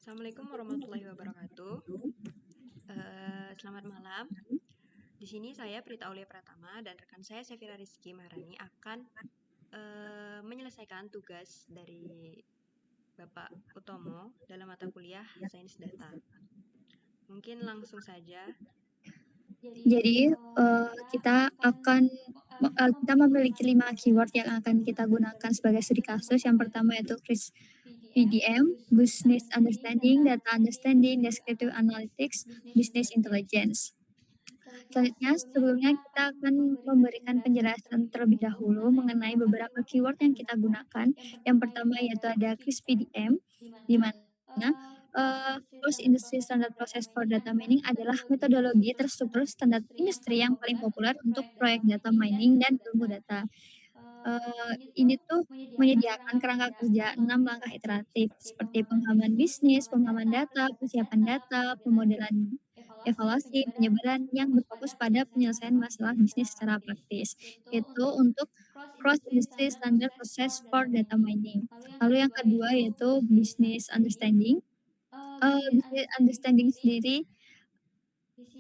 Assalamualaikum warahmatullahi wabarakatuh. Selamat malam. Di sini saya Prita Aulia Pratama dan rekan saya Sefira Rizky Maharani akan menyelesaikan tugas dari Bapak Utomo dalam mata kuliah Sains Data. Mungkin langsung saja. Jadi, kita memiliki 5 keyword yang akan kita gunakan sebagai studi kasus. Yang pertama yaitu PDM, Business Understanding, Data Understanding, Descriptive Analytics, Business Intelligence. Selanjutnya, sebelumnya kita akan memberikan penjelasan terlebih dahulu mengenai beberapa keyword yang kita gunakan. Yang pertama yaitu ada CRISP-PDM, di mana Closed Industry Standard Process for Data Mining adalah metodologi terstruktur standar industri yang paling populer untuk proyek data mining dan ilmu data. Ini tuh menyediakan kerangka kerja 6 langkah iteratif seperti pengalaman bisnis, pemahaman data, persiapan data, pemodelan evaluasi, penyebaran yang berfokus pada penyelesaian masalah bisnis secara praktis. Itu untuk Cross Industry Standard Process for Data Mining. Lalu yang kedua yaitu Business Understanding. Business Understanding sendiri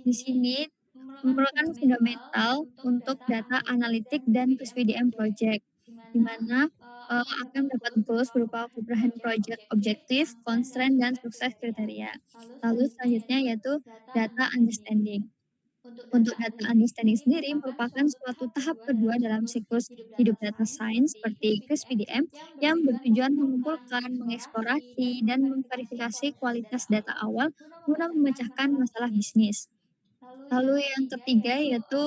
di sini merupakan fundamental untuk data analitik dan PDM project, di mana akan mendapat goals berupa comprehensive project objektif, constraint, dan sukses kriteria. Lalu selanjutnya yaitu data understanding. Untuk data understanding sendiri merupakan suatu tahap kedua dalam siklus hidup data science seperti CRISP-PDM yang bertujuan mengumpulkan, mengeksplorasi, dan memverifikasi kualitas data awal guna memecahkan masalah bisnis. Lalu yang ketiga yaitu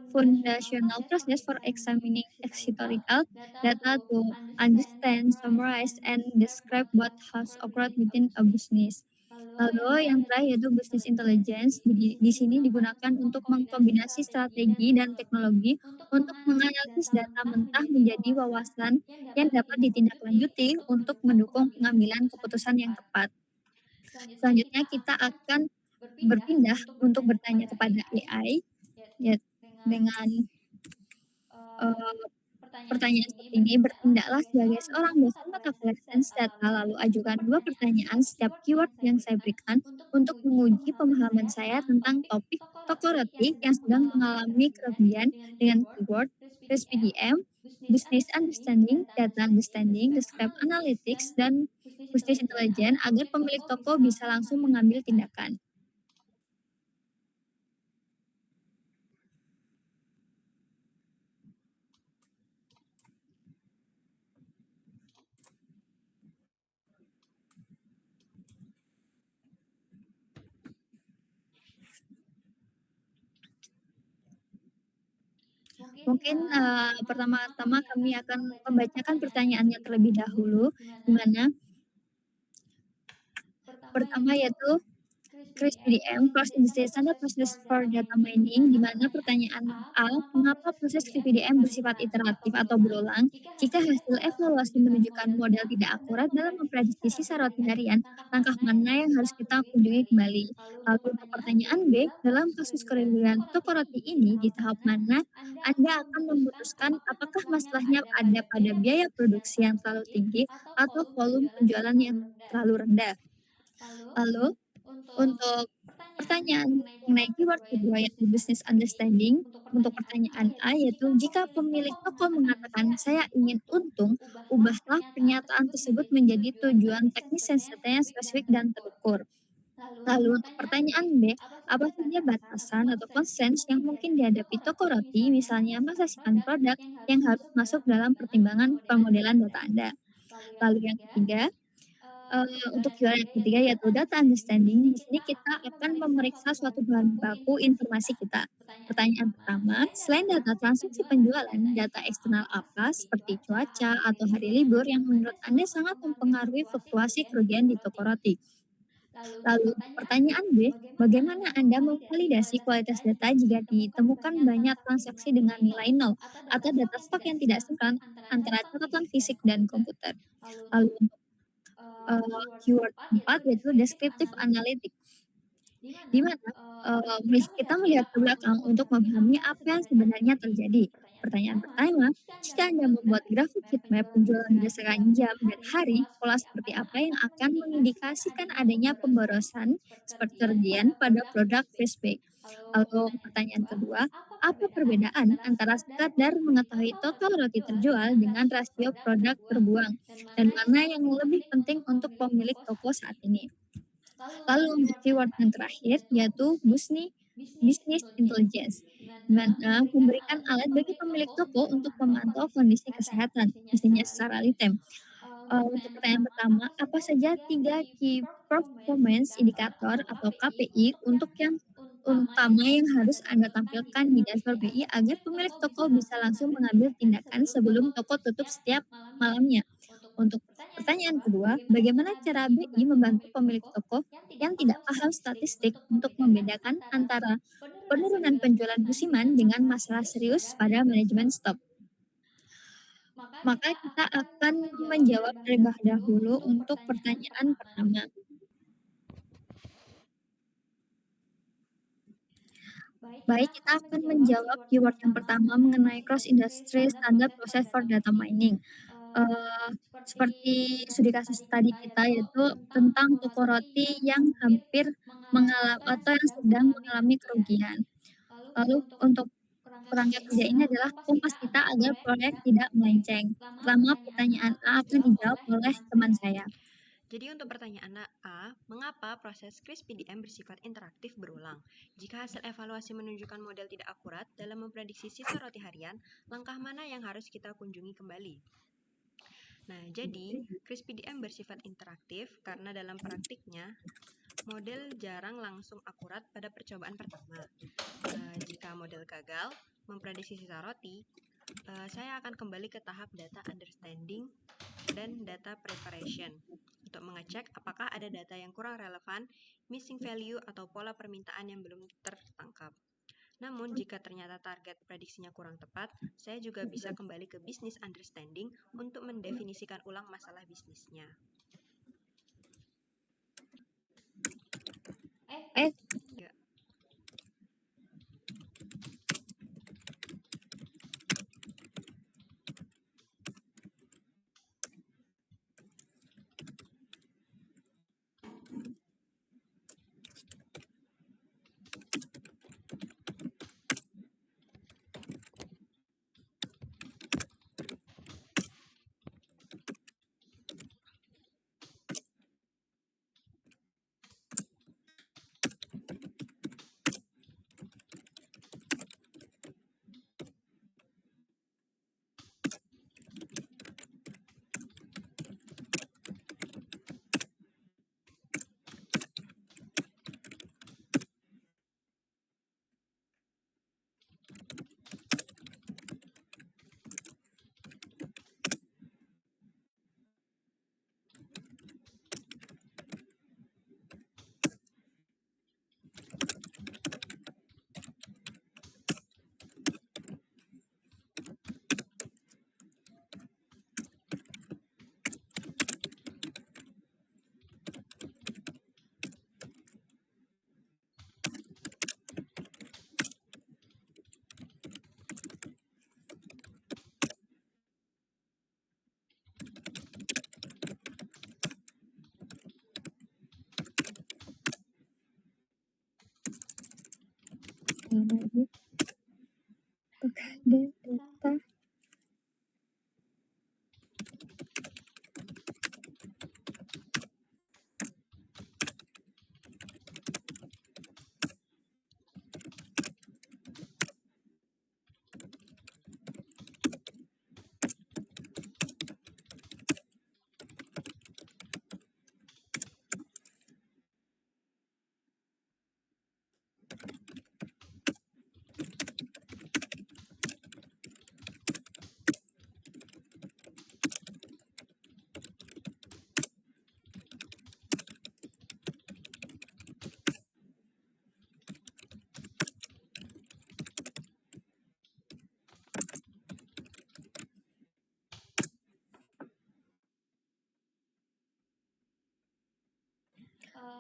foundational process for examining historical data to understand, summarize, and describe what has occurred within a business. Lalu yang terakhir yaitu business intelligence. Di sini digunakan untuk mengkombinasi strategi dan teknologi untuk menganalisis data mentah menjadi wawasan yang dapat ditindaklanjuti untuk mendukung pengambilan keputusan yang tepat. Selanjutnya kita akan berpindah untuk bertanya kepada AI ya, dengan uh, pertanyaan seperti ini. Bertindaklah sebagai seorang dosen mata kuliah sains data, lalu ajukan 2 pertanyaan setiap keyword yang saya berikan untuk menguji pemahaman saya tentang topik toko roti yang sedang mengalami kerugian dengan keyword PDM, Business Understanding, Data Understanding, Describe Analytics, dan Business Intelligence agar pemilik toko bisa langsung mengambil tindakan. Mungkin pertama-tama kami akan membacakan pertanyaannya terlebih dahulu, di mana pertama yaitu CRISP-PDM, Cross Industry Standard Process for Data Mining, di mana pertanyaan A, mengapa proses CRISP-PDM bersifat iteratif atau berulang? Jika hasil evaluasi menunjukkan model tidak akurat dalam memprediksi sisa roti harian, langkah mana yang harus kita kunjungi kembali? Lalu untuk pertanyaan B, dalam kasus kerugian toko roti ini, di tahap mana Anda akan memutuskan apakah masalahnya ada pada biaya produksi yang terlalu tinggi atau volume penjualan yang terlalu rendah? Lalu Lalu untuk untuk pertanyaan pertanyaan mengenai keyword mengenai kedua business yaitu business understanding, understanding, untuk untuk pertanyaan A pertanyaan A yaitu yaitu jika jika pemilik pemilik toko toko mengatakan mengatakan saya saya ingin ingin untung, untung, ubahlah ubahlah pernyataan pernyataan tersebut tersebut menjadi menjadi tujuan tujuan teknis teknis sensitif yang yang setanya spesifik dan spesifik dan terukur. terukur. Lalu untuk Lalu untuk pertanyaan B, pertanyaan B, apa apa saja saja batasan atau batasan atau constraints yang constraints yang mungkin mungkin dihadapi dihadapi toko toko roti, roti, misalnya misalnya menghasilkan menghasilkan produk produk yang harus yang harus masuk masuk dalam dalam pertimbangan pemodelan pemodelan data data Anda. Anda. Lalu yang Lalu yang ketiga, ketiga, untuk untuk keyword yang keyword yang ketiga ketiga yaitu yaitu data data understanding. Di understanding, sini di sini kita kita akan akan memeriksa memeriksa suatu suatu bahan bahan baku baku informasi informasi kita. kita. Pertanyaan Pertanyaan pertama, pertama, selain data selain data transaksi transaksi penjualan, penjualan, data data eksternal eksternal apa apa seperti seperti cuaca, cuaca hari atau hari libur yang libur menurut yang Anda menurut Anda sangat sangat mempengaruhi mempengaruhi fluktuasi fluktuasi kerugian di kerugian toko di toko roti? roti? Lalu untuk Lalu untuk pertanyaan B, pertanyaan B, bagaimana Anda bagaimana Anda memvalidasi memvalidasi kualitas kualitas data data jika jika ditemukan ditemukan banyak banyak transaksi transaksi dengan dengan nilai nilai nol nol atau atau data data stok yang stok tidak yang tidak sinkron sinkron antara antara catatan catatan fisik dan fisik dan komputer? komputer? Lalu Lalu untuk untuk keyword keyword keempat keempat yaitu yaitu descriptive descriptive analytics, analytics, di di mana mana kita kita melihat ke melihat ke belakang untuk belakang untuk memahami memahami apa yang apa yang sebenarnya sebenarnya terjadi. terjadi. Pertanyaan pertama, jika Anda membuat grafik heatmap penjualan berdasarkan jam dan hari, pola seperti apa yang akan mengindikasikan adanya pemborosan seperti kerugian pada produk flashback? Lalu pertanyaan kedua, apa perbedaan antara sekadar mengetahui total roti terjual dengan rasio produk terbuang? Dan mana yang lebih penting untuk pemilik toko saat ini? Lalu untuk keyword yang terakhir yaitu business intelligence, di mana memberikan alat bagi pemilik toko untuk memantau kondisi kesehatan bisnisnya secara real time. Untuk pertanyaan pertama, apa saja 3 key performance indicator atau KPI untuk yang utama yang harus Anda tampilkan di dashboard BI agar pemilik toko bisa langsung mengambil tindakan sebelum toko tutup setiap malamnya? Untuk pertanyaan kedua, bagaimana cara BI membantu pemilik toko yang tidak paham statistik untuk membedakan antara penurunan penjualan musiman dengan masalah serius pada manajemen stok? Maka Maka kita kita akan akan menjawab menjawab terlebih terlebih dahulu dahulu untuk untuk pertanyaan pertanyaan pertama. pertama. Baik, Baik, kita kita akan akan menjawab menjawab keyword keyword yang yang pertama pertama mengenai mengenai cross cross industry industry standard standar process process for for data data mining. mining. Seperti Seperti studi studi kasus kasus tadi tadi kita kita yaitu yaitu tentang tentang toko toko roti roti yang yang hampir hampir mengalami atau yang atau yang sedang sedang mengalami mengalami kerugian. kerugian. Lalu Lalu untuk untuk kerangka kerangka kerja kerja ini ini adalah adalah kompas kompas kita kita agar agar proyek proyek tidak tidak melenceng. melenceng. Pertama, Pertama, pertanyaan pertanyaan A A akan akan dijawab dijawab oleh oleh teman teman saya. saya. Jadi untuk pertanyaan A, mengapa proses Kris PDM bersifat interaktif berulang? Jika hasil evaluasi menunjukkan model tidak akurat dalam memprediksi sisa roti harian, langkah mana yang harus kita kunjungi kembali? Nah, jadi Kris PDM bersifat interaktif karena dalam praktiknya model jarang langsung akurat pada percobaan pertama. Jika model gagal memprediksi sisa roti, saya akan kembali ke tahap data understanding dan data preparation untuk mengecek apakah ada data yang kurang relevan, missing value, atau pola permintaan yang belum tertangkap. Namun, jika ternyata target prediksinya kurang tepat, saya juga bisa kembali ke business understanding untuk mendefinisikan ulang masalah bisnisnya. Eh, Ya.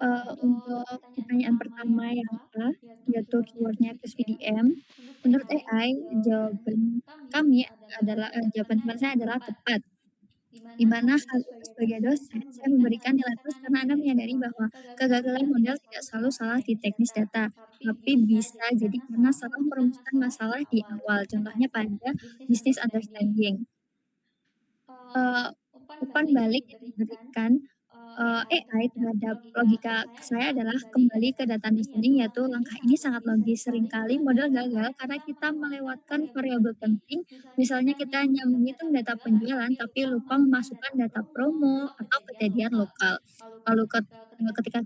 data. Untuk pertanyaan pertama yang A, yaitu keyword-nya VDM, menurut AI jawaban kami adalah jawaban teman saya adalah tepat. Di mana hal itu sebagai dosen, saya memberikan nilai plus karena Anda menyadari bahwa kegagalan model tidak selalu salah di teknis data, tapi bisa jadi karena salah merumuskan masalah di awal. Contohnya pada business understanding. Eee, Umpan balik yang diberikan AI terhadap logika saya adalah kembali ke data understanding, yaitu langkah ini sangat logis. Seringkali model gagal karena kita melewatkan variabel penting, misalnya kita hanya menghitung data penjualan tapi lupa memasukkan data promo atau kejadian lokal. Lalu ketika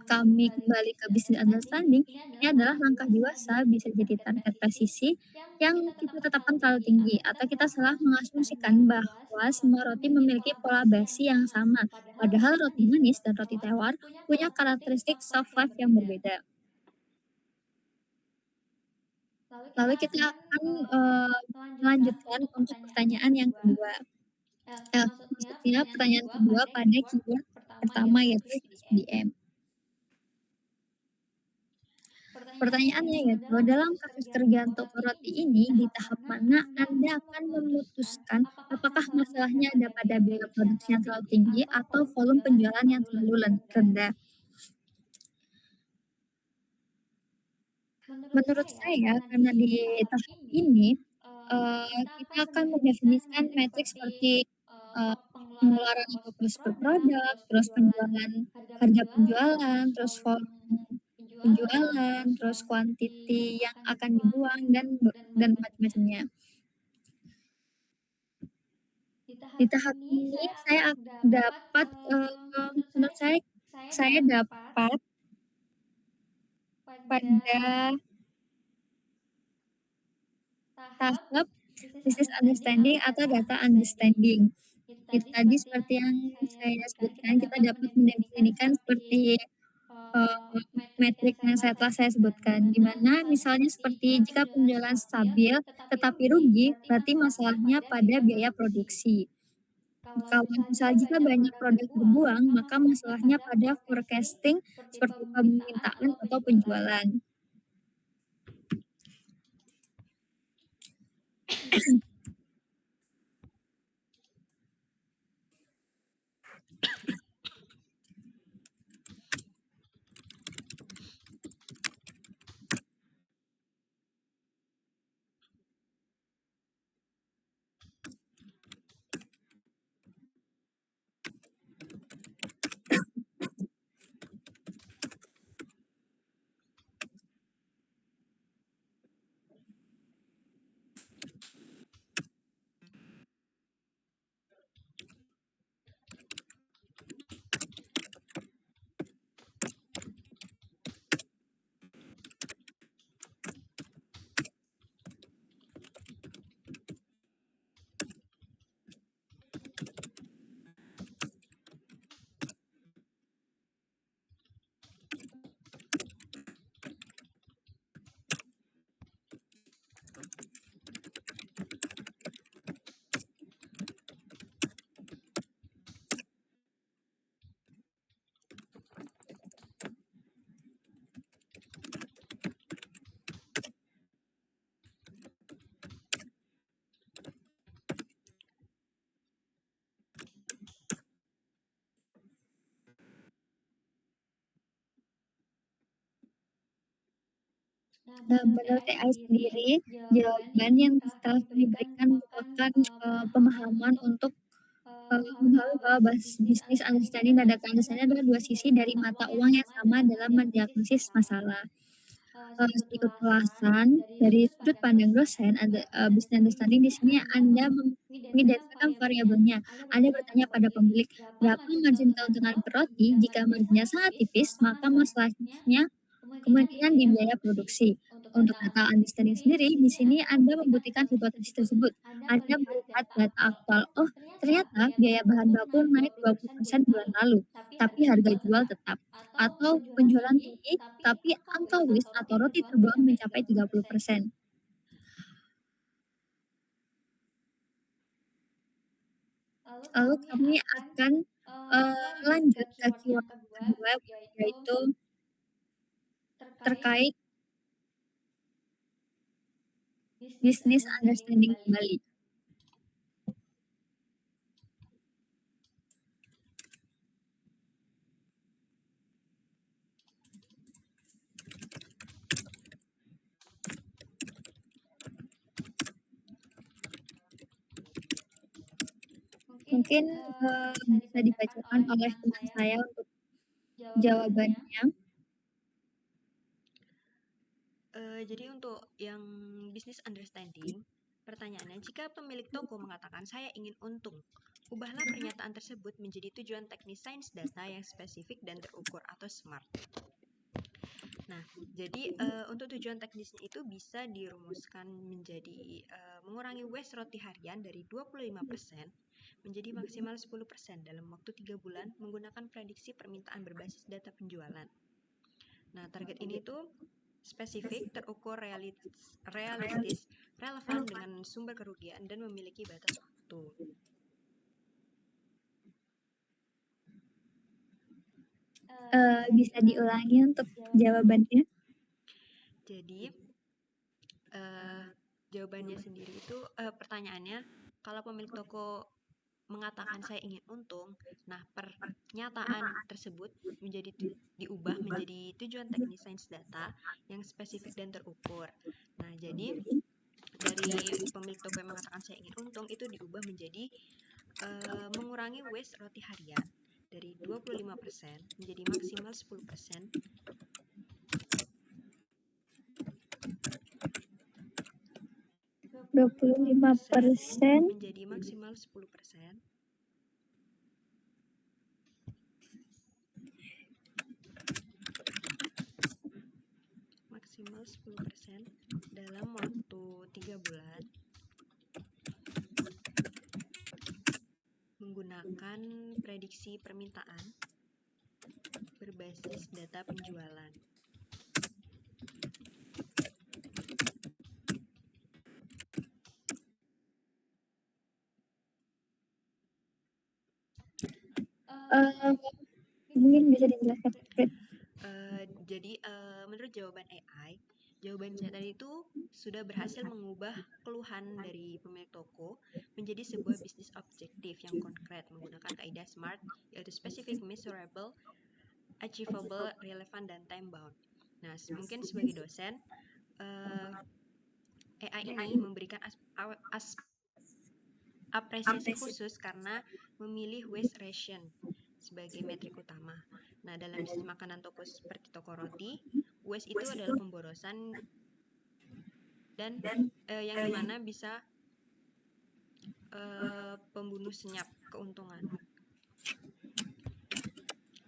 kami kembali ke business understanding, ini adalah langkah dewasa, bisa jadi target presisi yang kita tetapkan terlalu tinggi, atau kita salah mengasumsikan bahwa semua roti memiliki pola basi yang sama. Padahal roti manis dan roti tawar punya karakteristik shelf life yang berbeda. Lalu kita akan, melanjutkan untuk pertanyaan yang kedua. Maksudnya pertanyaan kedua pada keyword pertama yaitu SPDM. Pertanyaannya yaitu, dalam kasus tergantung roti ini, di tahap mana Anda akan memutuskan apakah masalahnya ada pada biaya produksi yang terlalu tinggi atau volume penjualan yang terlalu rendah? Menurut saya, karena di tahap ini, kita akan mendefinisikan metrik seperti, eee, pengeluaran atau cost per produk, terus penjualan harga penjualan, terus volume penjualan, terus kuantiti yang akan dibuang dan macam-macamnya. Di tahap ini saya dapat, menurut saya dapat pada tahap business understanding atau data understanding. Itu tadi seperti yang saya sebutkan, kita dapat mendefinisikan seperti, eee, metrik yang telah saya sebutkan, di mana misalnya seperti jika penjualan stabil tetapi rugi, berarti masalahnya pada biaya produksi. Kalau misalnya jika banyak produk terbuang, maka masalahnya pada forecasting seperti permintaan atau penjualan. Nah, menurut AI sendiri, jawaban yang setelah kami berikan merupakan, pemahaman untuk, memahami bahwa bisnis understanding dan data understanding adalah dua sisi dari mata uang yang sama dalam mendiagnosis masalah. Sedikit ulasan dari sudut pandang dosen, business understanding di sini Anda mengidentifikasi variabelnya. Anda bertanya pada pemilik, berapa margin keuntungan per roti? Jika marginnya sangat tipis, maka masalahnya kemungkinan di biaya produksi. Untuk data understanding sendiri, di sini Anda membuktikan hipotesis tersebut. Anda melihat data aktual, oh ternyata biaya bahan baku naik 20% bulan lalu, tapi harga jual tetap. Atau penjualan tinggi, tapi angka waste atau roti terbuang mencapai 30%. Lalu kami akan lanjut ke keyword kedua yaitu terkait business understanding kembali. Mungkin bisa dibacakan oleh teman saya untuk jawabannya. Jadi untuk yang business understanding, pertanyaannya, jika pemilik toko mengatakan saya ingin untung, ubahlah pernyataan tersebut menjadi tujuan teknis sains data yang spesifik dan terukur atau SMART. Nah, jadi untuk tujuan teknisnya itu bisa dirumuskan menjadi mengurangi waste roti harian dari 25% menjadi maksimal 10% dalam waktu 3 bulan menggunakan prediksi permintaan berbasis data penjualan. Nah, target ini tuh spesifik, terukur, realistis, relevan dengan sumber kerugian, dan memiliki batas waktu. Bisa diulangi untuk jawabannya? Jadi, jawabannya sendiri itu, pertanyaannya, kalau pemilik toko mengatakan saya ingin untung, nah pernyataan tersebut diubah menjadi tujuan teknis sains data yang spesifik dan terukur. Nah, jadi dari pemilik toko yang mengatakan saya ingin untung itu diubah menjadi mengurangi waste roti harian dari 25% menjadi maksimal 10%. 25% menjadi maksimal 10%. Maksimal 10% dalam waktu 3 bulan menggunakan prediksi permintaan berbasis data penjualan. Mungkin bisa dijelaskan. Jadi menurut jawaban AI, jawaban saya tadi itu sudah berhasil mengubah keluhan dari pemilik toko menjadi sebuah bisnis objektif yang konkret menggunakan kaidah SMART, yaitu specific, measurable, achievable, relevant, dan time bound. Nah, mungkin sebagai dosen, AI ini memberikan apresiasi khusus karena memilih waste ration sebagai metrik utama. Nah, dalam bisnis makanan toko seperti toko roti, waste itu adalah pemborosan dan yang dimana bisa pembunuh senyap keuntungan.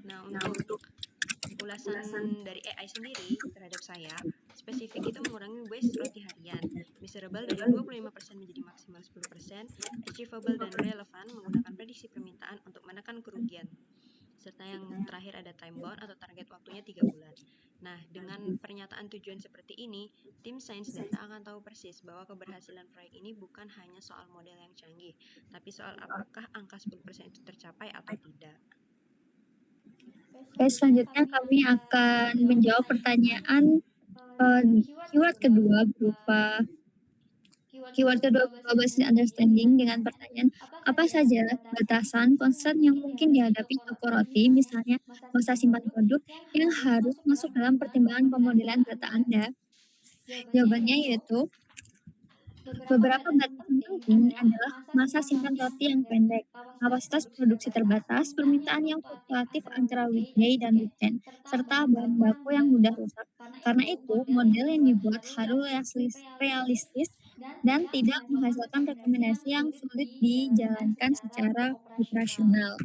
Nah, untuk ulasan dari AI sendiri terhadap saya, spesifik itu mengurangi waste roti harian, measurable dari 25% menjadi maksimal 10%, achievable dan relevan menggunakan prediksi permintaan untuk menekan kerugian, serta yang terakhir ada time bound atau target waktunya 3 bulan. Nah, dengan pernyataan tujuan seperti ini, tim sains data akan tahu persis bahwa keberhasilan proyek ini bukan hanya soal model yang canggih, tapi soal apakah angka 10% itu tercapai atau tidak. Oke, selanjutnya kami akan menjawab pertanyaan keyword kedua berupa business understanding dengan pertanyaan apa saja batasan concern yang mungkin dihadapi toko roti, misalnya masa simpan produk yang harus masuk dalam pertimbangan pemodelan data Anda. Jawabannya yaitu beberapa batasan penting adalah masa simpan roti yang pendek, kapasitas produksi terbatas, permintaan yang fluktuatif antara weekday dan weekend, serta bahan baku yang mudah rusak. Karena itu, model yang dibuat harus realistis dan tidak menghasilkan rekomendasi yang sulit dijalankan secara operasional.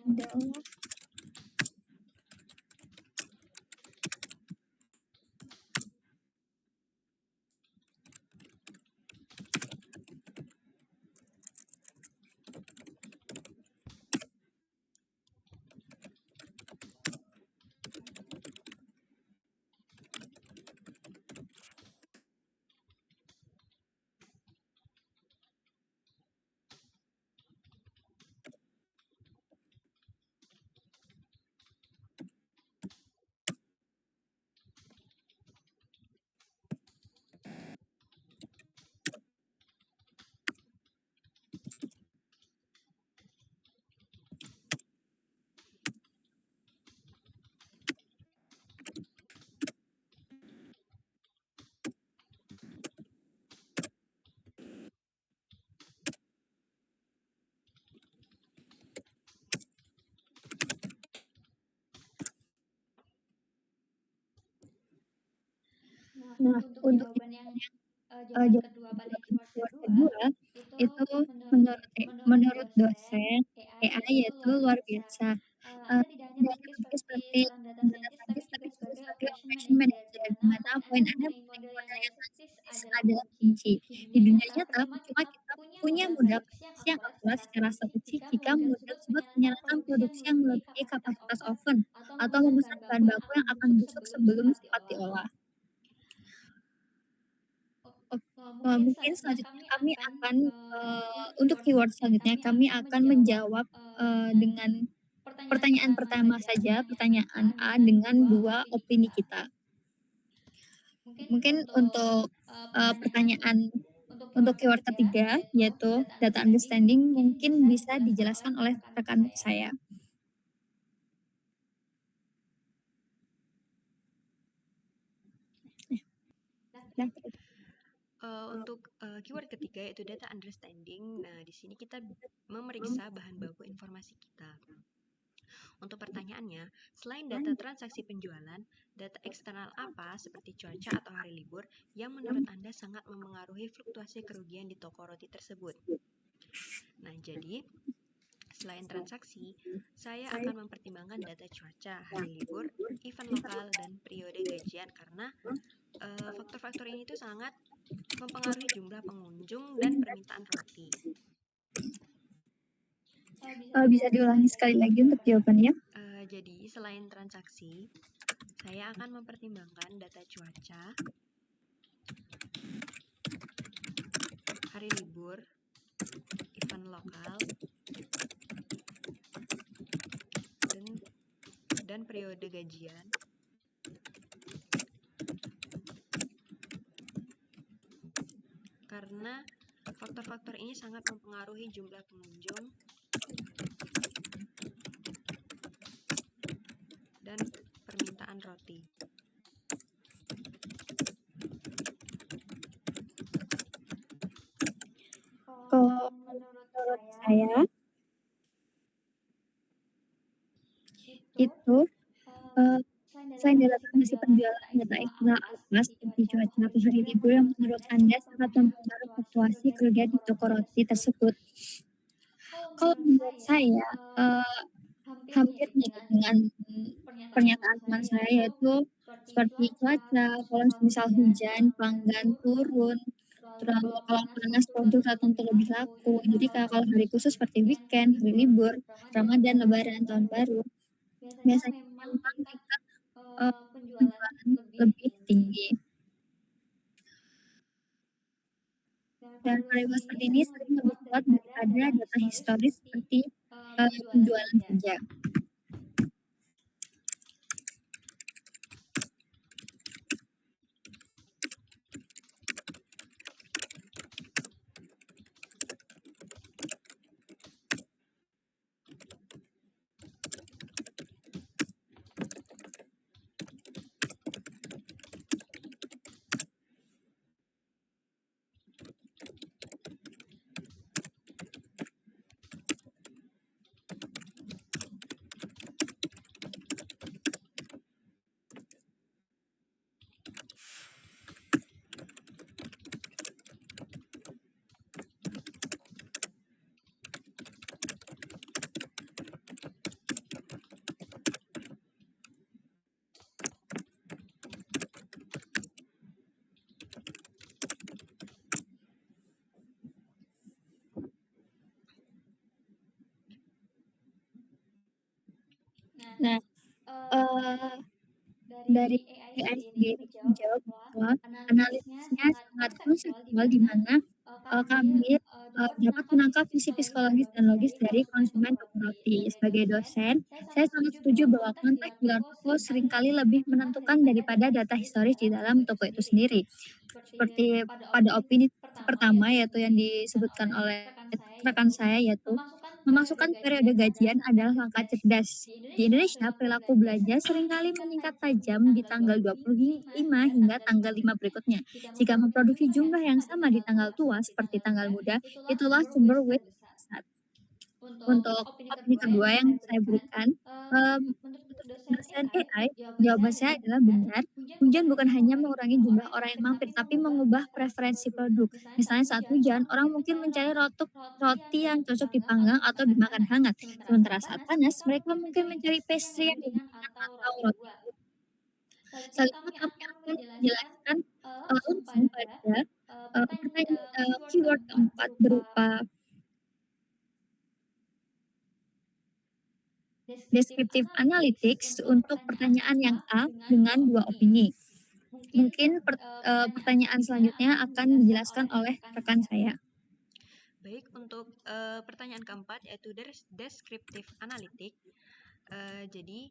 Adalah Nah, untuk untuk jawaban yang jawaban jawaban kedua pada jawaban keyword keyword kedua, kedua, itu itu menurut menurut menurut dosen dosen AI AI yaitu yaitu luar luar biasa. biasa. Tidak hanya Tidak hanya berpikir berpikir seperti seperti seorang data data scientist, tapi scientist, juga tapi juga sebagai sebagai operation operation manager, di manager, di mana mana poin poin Anda Anda mengenai mengenai model yang modal yang analisis analisis adalah adalah kunci. kunci. Di Di dunia dunia nyata, nyata, percuma percuma kita kita punya punya modal modal prediksi yang prediksi yang akurat akurat secara secara statistik statistik jika jika model model tersebut tersebut menyarankan menyarankan produksi yang produksi yang melebihi melebihi kapasitas kapasitas oven oven atau atau memesan bahan memesan baku bahan yang baku akan yang akan busuk busuk sebelum sebelum cepat cepat diolah. diolah. Oh, Oh, mungkin mungkin selanjutnya selanjutnya kami kami akan akan untuk untuk keyword keyword selanjutnya selanjutnya kami kami akan akan menjawab menjawab dengan dengan pertanyaan pertanyaan pertama pertama saja, saja, pertanyaan pertanyaan A A dengan dengan dua dua opini opini kita. kita. Mungkin Mungkin untuk untuk pertanyaan untuk untuk keyword keyword ketiga ketiga, yaitu yaitu data data understanding, understanding, mungkin mungkin bisa bisa dijelaskan oleh dijelaskan oleh rekan rekan saya. saya. Nah, Untuk keyword ketiga yaitu data understanding. Nah, di sini kita memeriksa bahan baku informasi kita. Untuk pertanyaannya, selain data transaksi penjualan, data eksternal apa seperti cuaca atau hari libur yang menurut Anda sangat memengaruhi fluktuasi kerugian di toko roti tersebut? Nah, jadi selain transaksi, saya akan mempertimbangkan data cuaca, hari libur, event lokal, dan periode gajian karena faktor-faktor ini tuh sangat mempengaruhi jumlah pengunjung dan permintaan roti. bisa diulangi sekali lagi untuk jawabannya. Jadi, selain transaksi, saya akan mempertimbangkan data cuaca, hari libur, event lokal, dan periode gajian. Karena faktor-faktor ini sangat mempengaruhi jumlah pengunjung dan permintaan roti. Kalau Menurut menurut saya saya itu uh, selain selain dari data transaksi transaksi penjualan, penjualan, data data eksternal eksternal apa apa seperti seperti cuaca atau cuaca hari atau hari libur yang libur yang menurut menurut Anda Anda sangat sangat mempengaruhi mempengaruhi fluktuasi fluktuasi kerugian kerugian di di toko toko roti roti tersebut? tersebut? Kalau Kalau menurut menurut saya, saya hampir hampir mirip mirip dengan dengan pernyataan pernyataan teman teman saya, saya, yaitu yaitu seperti seperti cuaca, cuaca, kalau kalau misal misal hujan, hujan, pelanggan pelanggan turun, turun, lalu terlalu kalau kalau panas panas produk produk tak tentu tertentu lebih lebih laku. laku. Jadi kalau hari khusus seperti weekend, hari Libur, libur, Ramadan, Ramadan, dan Lebaran, Tahun Tahun Baru, Baru, biasanya biasanya memang memang tingkat tingkat penjualan penjualan lebih lebih tinggi. tinggi. Dan Dan variabel variabel seperti ini seperti ini sering sering lebih lebih kuat kuat daripada daripada data data historis historis seperti seperti penjualan penjualan saja. saja. Nah, uh, dari dari AI AI sendiri sendiri menjawab menjawab bahwa bahwa analisisnya analisisnya sangat sangat konseptual, di konseptual di mana mana kami kami dapat dapat menangkap menangkap sisi sisi psikologis psikologis dan logis dari dari konsumen toko konsumen toko roti. roti. Sebagai Sebagai dosen, dosen, saya saya sangat sangat setuju setuju bahwa bahwa konteks di konteks luar di luar toko toko seringkali seringkali lebih lebih menentukan menentukan daripada daripada data data historis di historis di dalam toko dalam itu toko itu sendiri. sendiri. Seperti Pada pada opini opini pertama, pertama yaitu yang yaitu yang disebutkan disebutkan oleh oleh rekan rekan saya, saya, yaitu yaitu memasukkan memasukkan periode periode gajian gajian adalah adalah langkah langkah cerdas. cerdas. Di Di Indonesia, Indonesia, perilaku perilaku belanja belanja seringkali seringkali meningkat meningkat tajam tajam di di tanggal tanggal 25 25 hingga hingga tanggal tanggal 5 5 berikutnya. berikutnya. Jika Jika memproduksi memproduksi jumlah jumlah yang yang sama sama di di tanggal tanggal tua tua seperti seperti tanggal tanggal muda, muda, itulah itulah sumber sumber waste waste terbesar. terbesar. Untuk opini kedua yang saya berikan, menurut dosen AI, jawaban saya adalah benar. Hujan bukan hanya mengurangi jumlah orang yang mampir, tapi mengubah preferensi produk. Misalnya saat hujan, orang mungkin mencari roti yang cocok dipanggang atau dimakan hangat. Sementara saat panas, mereka mungkin mencari pastry yang dingin atau roti. Selanjutnya kami akan menjelaskan langsung pada keyword keempat berupa descriptive analytics untuk pertanyaan yang A dengan 2 opini. Mungkin pertanyaan selanjutnya akan dijelaskan oleh rekan saya. Baik, untuk pertanyaan keempat yaitu descriptive analytic. Jadi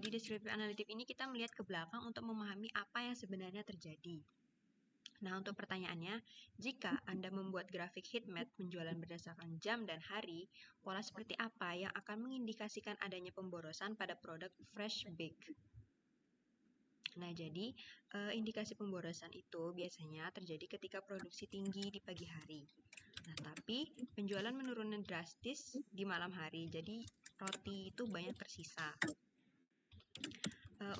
di descriptive analytic ini kita melihat ke belakang untuk memahami apa yang sebenarnya terjadi. Nah, untuk pertanyaannya, jika Anda membuat grafik heat map penjualan berdasarkan jam dan hari, pola seperti apa yang akan mengindikasikan adanya pemborosan pada produk fresh bake? Nah, jadi indikasi pemborosan itu biasanya terjadi ketika produksi tinggi di pagi hari. Nah, tapi penjualan menurun drastis di malam hari, jadi roti itu banyak tersisa.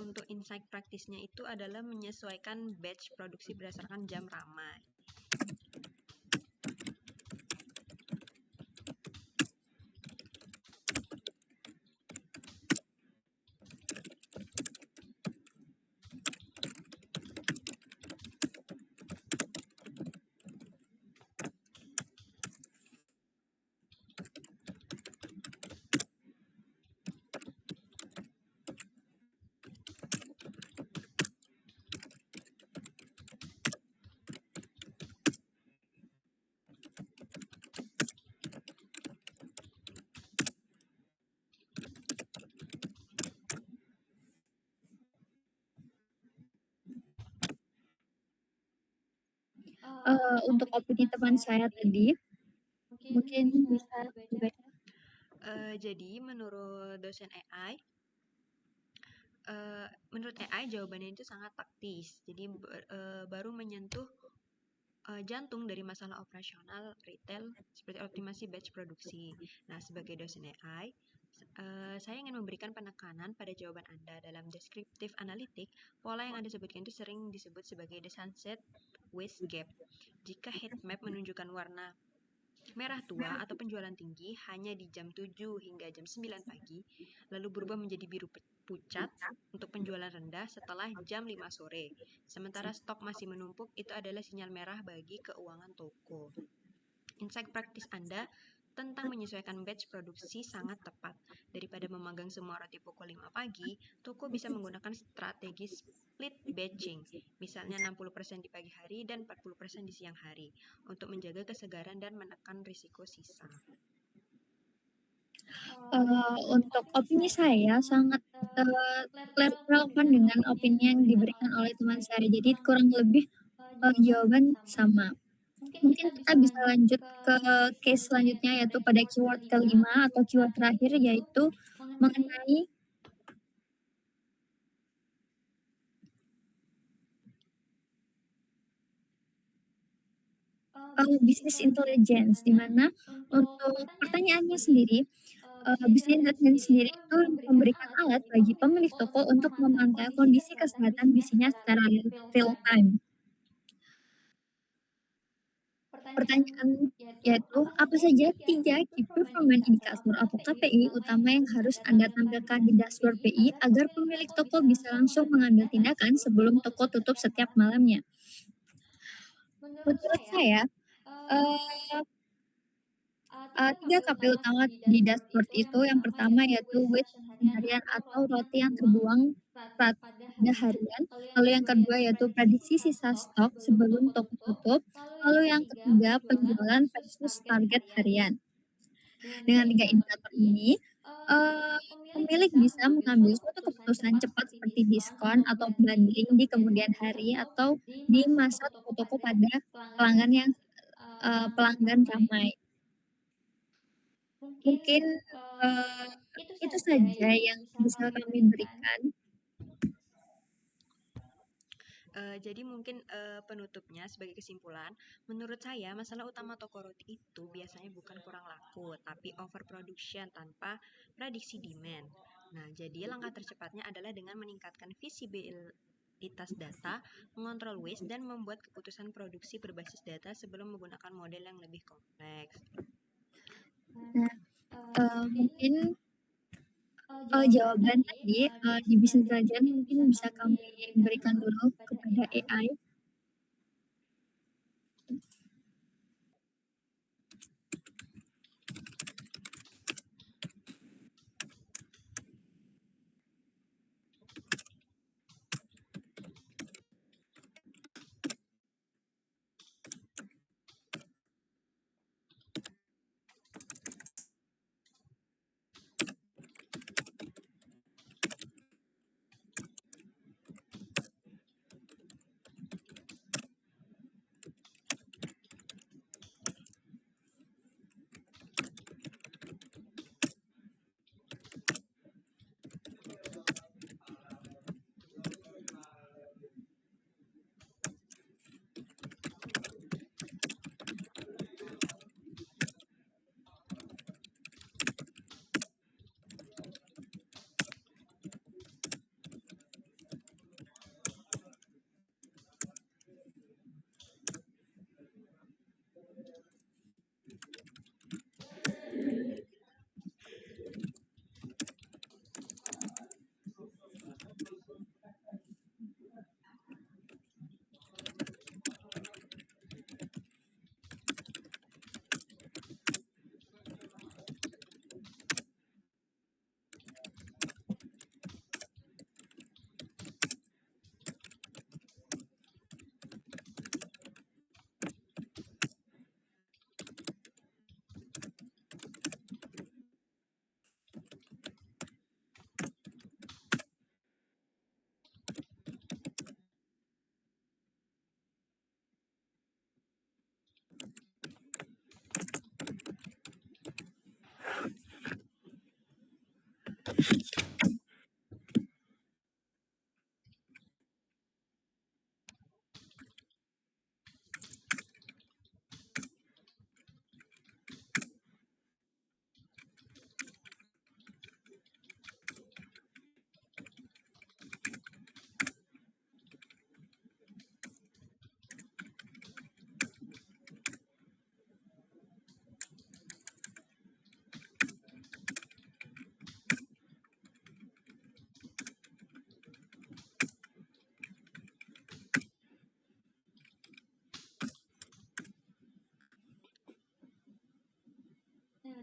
Untuk insight praktisnya itu adalah menyesuaikan batch produksi berdasarkan jam ramai. Untuk opini teman saya tadi, mungkin bisa dibaca. Jadi menurut dosen AI, menurut AI jawabannya itu sangat taktis. Jadi baru menyentuh jantung dari masalah operasional retail seperti optimasi batch produksi. Nah, sebagai dosen AI, saya ingin memberikan penekanan pada jawaban Anda dalam descriptive analytic. Pola yang Anda sebutkan itu sering disebut sebagai the sunset waste gap. Jika heat map menunjukkan warna merah tua atau penjualan tinggi hanya di jam 7 hingga jam 9 pagi, lalu berubah menjadi biru pucat untuk penjualan rendah setelah jam 5 sore. Sementara stok masih menumpuk, itu adalah sinyal merah bagi keuangan toko. Insight praktis Anda tentang menyesuaikan batch produksi sangat tepat. Daripada memegang semua roti pukul 5 pagi, toko bisa menggunakan strategi split batching, misalnya 60% di pagi hari dan 40% di siang hari, untuk menjaga kesegaran dan menekan risiko sisa. Untuk opini saya sangat relevan dengan opini yang diberikan oleh teman saya. Jadi kurang lebih jawaban sama. Mungkin kita bisa lanjut ke case selanjutnya yaitu pada keyword kelima atau keyword terakhir yaitu mengenai business intelligence, di mana untuk pertanyaannya sendiri, business intelligence sendiri itu memberikan alat bagi pemilik toko untuk memantau kondisi kesehatan bisnisnya secara real time. Pertanyaan yaitu, apa saja 3 key performance indicator atau KPI utama yang harus Anda tampilkan di dashboard BI agar pemilik toko bisa langsung mengambil tindakan sebelum toko tutup setiap malamnya? Menurut saya, eee 3 KPI utama di dashboard itu yang pertama yaitu waste harian atau roti yang terbuang pada harian, lalu yang kedua yaitu prediksi sisa stok sebelum toko tutup, lalu yang ketiga penjualan versus target harian. Dengan 3 indikator ini, pemilik bisa mengambil suatu keputusan cepat seperti diskon atau bundling di kemudian hari atau di masa toko-toko pada pelanggan ramai. Mungkin, eee, itu saja yang bisa kami berikan. Jadi mungkin penutupnya sebagai kesimpulan, menurut saya masalah utama toko roti itu biasanya bukan kurang laku, tapi overproduction tanpa prediksi demand. Nah, jadi langkah tercepatnya adalah dengan meningkatkan visibilitas data, mengontrol waste, dan membuat keputusan produksi berbasis data sebelum menggunakan model yang lebih kompleks. Nah, mungkin jawaban tadi di bisnis intelijen mungkin bisa kami berikan dulu kepada AI.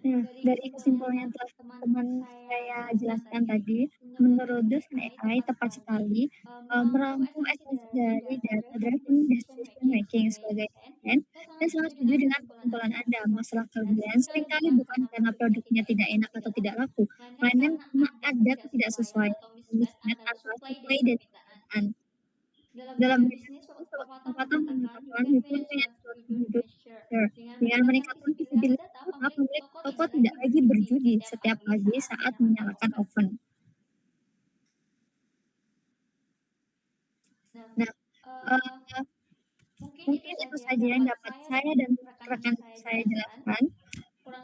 Nah, dari kesimpulan yang telah teman saya jelaskan tadi, menurut dosen AI tepat sekali merangkum esensi dari data-driven decision making sebagai dosen, dan sangat setuju dengan kesimpulan Anda. Masalah kerugian seringkali bukan karena produknya tidak enak atau tidak laku, melainkan karena ada ketidaksesuaian mismatch antara supply dan permintaan. Dalam bisnis, suatu kesempatan mengatakan we can win at what we do better. Dengan meningkatkan visibilitas data, pemilik toko tidak lagi berjudi setiap pagi saat menyalakan oven. Nah, mungkin itu saja yang dapat saya dan rekan saya jelaskan.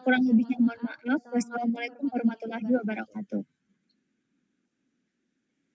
Kurang lebihnya mohon maaf. Wassalamualaikum warahmatullahi wabarakatuh.